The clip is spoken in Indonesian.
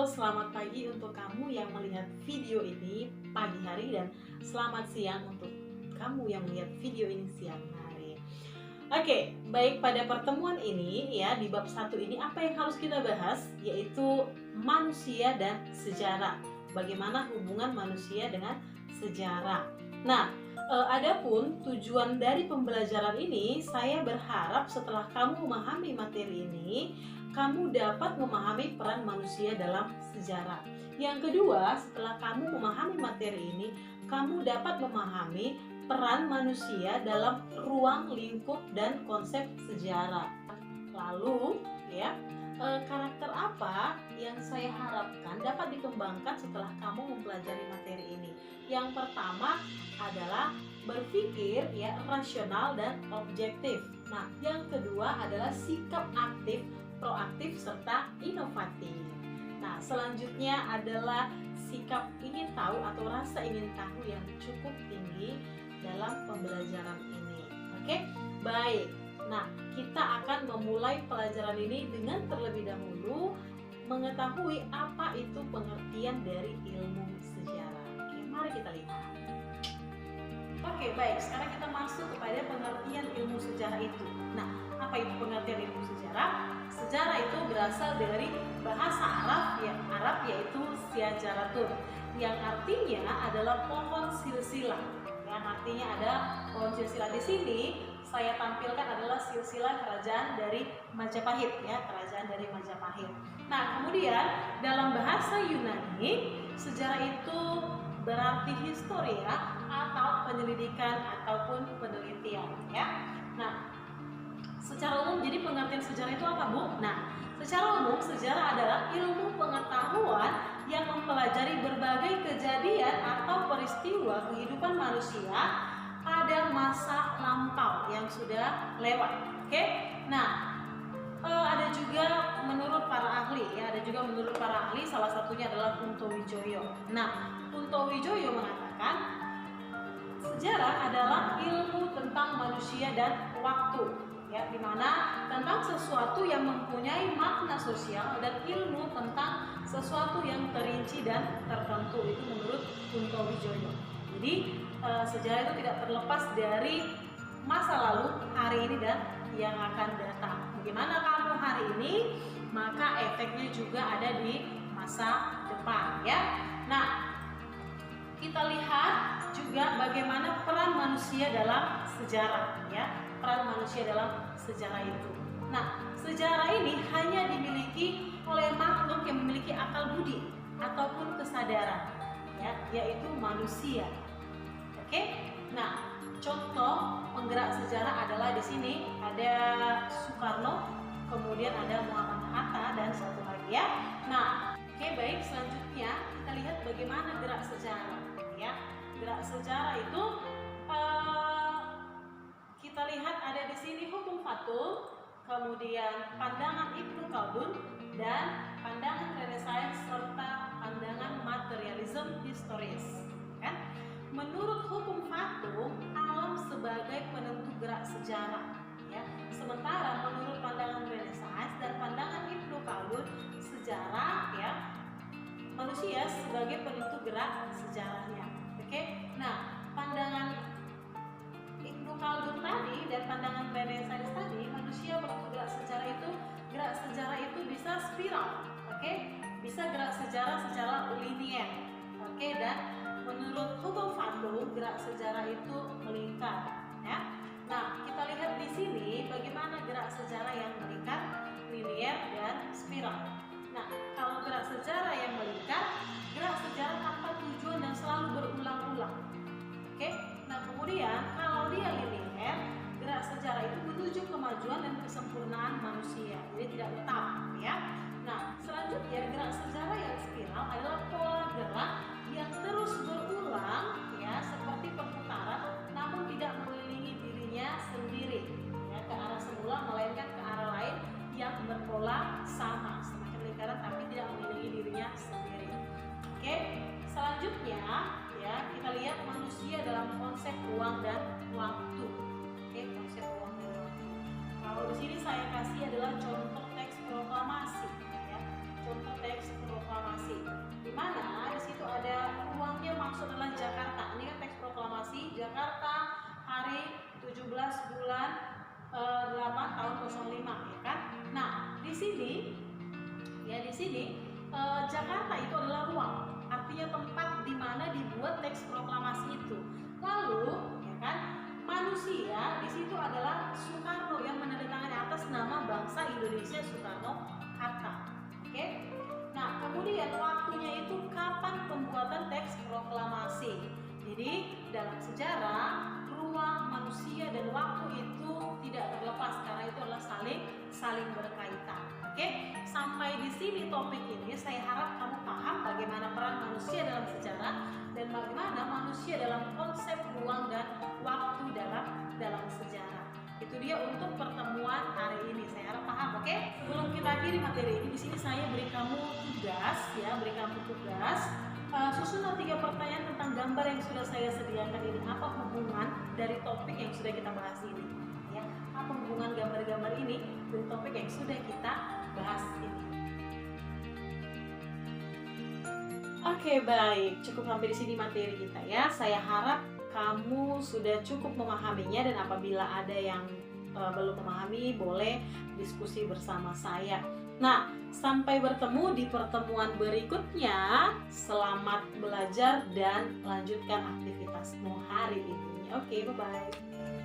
selamat pagi untuk kamu yang melihat video ini pagi hari dan selamat siang untuk kamu yang melihat video ini siang hari. Oke, baik, pada pertemuan ini ya di bab 1 ini apa yang harus kita bahas yaitu manusia dan sejarah. Bagaimana hubungan manusia dengan sejarah. Nah, adapun tujuan dari pembelajaran ini, saya berharap setelah kamu memahami materi ini, kamu dapat memahami peran manusia dalam sejarah. Yang kedua, setelah kamu memahami materi ini, kamu dapat memahami peran manusia dalam ruang lingkup dan konsep sejarah. Lalu, ya, karakter apa yang saya harapkan dapat dikembangkan setelah kamu mempelajari materi ini? Yang pertama adalah berpikir ya rasional dan objektif. Nah, yang kedua adalah sikap aktif, proaktif serta inovatif. Nah, selanjutnya adalah sikap ingin tahu atau rasa ingin tahu yang cukup tinggi dalam pembelajaran ini. Oke, baik. Nah, kita akan memulai pelajaran ini dengan terlebih dahulu mengetahui apa itu pengertian dari ilmu sejarah. Oke, mari kita lihat. Oke, baik. Sekarang kita masuk kepada pengertian ilmu sejarah itu. Nah, apa itu pengertian ilmu sejarah? Sejarah itu berasal dari bahasa Arab yaitu syajaratun, yang artinya adalah pohon silsilah. Yang artinya ada pohon silsilah. Di sini saya tampilkan adalah silsilah kerajaan dari Majapahit ya, kerajaan dari Majapahit. Nah, kemudian dalam bahasa Yunani, sejarah itu berarti historia atau penyelidikan ataupun penelitian ya. Nah, secara umum jadi pengertian sejarah itu apa, Bu? Nah, secara umum sejarah adalah ilmu pengetahuan yang mempelajari berbagai kejadian atau peristiwa kehidupan manusia pada masa lampau yang sudah lewat. Oke? Nah, ada juga menurut para ahli ya, salah satunya adalah Kunto Wijoyo. Nah, Kunto Wijoyo mengatakan sejarah adalah ilmu tentang manusia dan waktu. Ya, dimana tentang sesuatu yang mempunyai makna sosial dan ilmu tentang sesuatu yang terinci dan tertentu, itu menurut Kunto Wijoyo. Jadi sejarah itu tidak terlepas dari masa lalu, hari ini dan yang akan datang. Bagaimana kamu hari ini, maka efeknya juga ada di masa depan ya. Nah, kita lihat juga bagaimana peran manusia dalam sejarah ya. Peran manusia dalam sejarah itu. Nah, sejarah ini hanya dimiliki oleh makhluk yang memiliki akal budi ataupun kesadaran, ya, yaitu manusia. Oke? Nah, contoh penggerak sejarah adalah di sini ada Soekarno, kemudian ada Muhammad Hatta dan satu lagi ya. Nah, oke, baik, selanjutnya kita lihat bagaimana gerak sejarah, ya. Gerak sejarah itu kita lihat ada di sini hukum fatul, kemudian pandangan Ibnu Khaldun dan pandangan Renaissance serta pandangan materialisme historis. Kan? Menurut hukum fatul, alam sebagai penentu gerak sejarah. Ya. Sementara menurut pandangan Renaissance dan pandangan Ibnu Khaldun, sejarah ya manusia sebagai penentu gerak sejarahnya. Oke? Nah, pandangan Ibnu Khaldun tadi dan pandangan Renaissance tadi, manusia penentu gerak sejarah itu bisa spiral, oke? Bisa gerak sejarah secara linier, oke? Dan menurut hukum fatul, gerak sejarah itu melingkar, ya. Nah, kita lihat di sini bagaimana gerak sejarah yang melingkar, linier dan spiral. Nah, kalau gerak sejarah yang melingkar, gerak sejarah tanpa tujuan dan selalu berulang-ulang. Oke, nah kemudian kalau dia linier, gerak sejarah itu menuju kemajuan dan kesempurnaan manusia, jadi tidak tetap, ya. Nah, selanjutnya gerak sejarah yang spiral adalah pola gerak yang terus berulang, ya, seperti perputaran, namun tidak mengelilingi dirinya sendiri, ya, ke arah semula, melainkan ke arah lain yang berpola sama, semakin lingkaran tapi tidak mengelilingi dirinya sendiri. Oke, selanjutnya ya kita lihat manusia dalam konsep ruang dan waktu. Oke, konsep ruang dan waktu. Kalau di sini saya kasih adalah contoh teks proklamasi ya. Contoh teks proklamasi sini Jakarta itu adalah ruang, artinya tempat di mana dibuat teks proklamasi itu. Lalu, ya kan, manusia di situ adalah Soekarno yang menandatangani atas nama bangsa Indonesia Soekarno Hatta. Oke. Nah, kemudian waktunya itu kapan pembuatan teks proklamasi. Jadi dalam sejarah ruang, manusia, dan waktu itu tidak terlepas karena itu adalah saling berkaitan. Oke, sampai di sini topik ini saya harap kamu paham bagaimana peran manusia dalam sejarah dan bagaimana manusia dalam konsep ruang dan waktu dalam sejarah. Itu dia untuk pertemuan hari ini. Saya harap paham, oke? Sebelum kita akhiri materi ini, di sini saya beri kamu tugas, susunan 3 pertanyaan tentang gambar yang sudah saya sediakan ini. Apa hubungan dari topik yang sudah kita bahas ini? Ya, apa hubungan gambar-gambar ini dengan topik yang sudah kita bahas ini? Oke, baik. Cukup sampai di sini materi kita ya. Saya harap kamu sudah cukup memahaminya, dan apabila ada yang belum memahami, boleh diskusi bersama saya. Nah, sampai bertemu di pertemuan berikutnya. Selamat belajar dan lanjutkan aktivitasmu hari ini. Oke, bye-bye.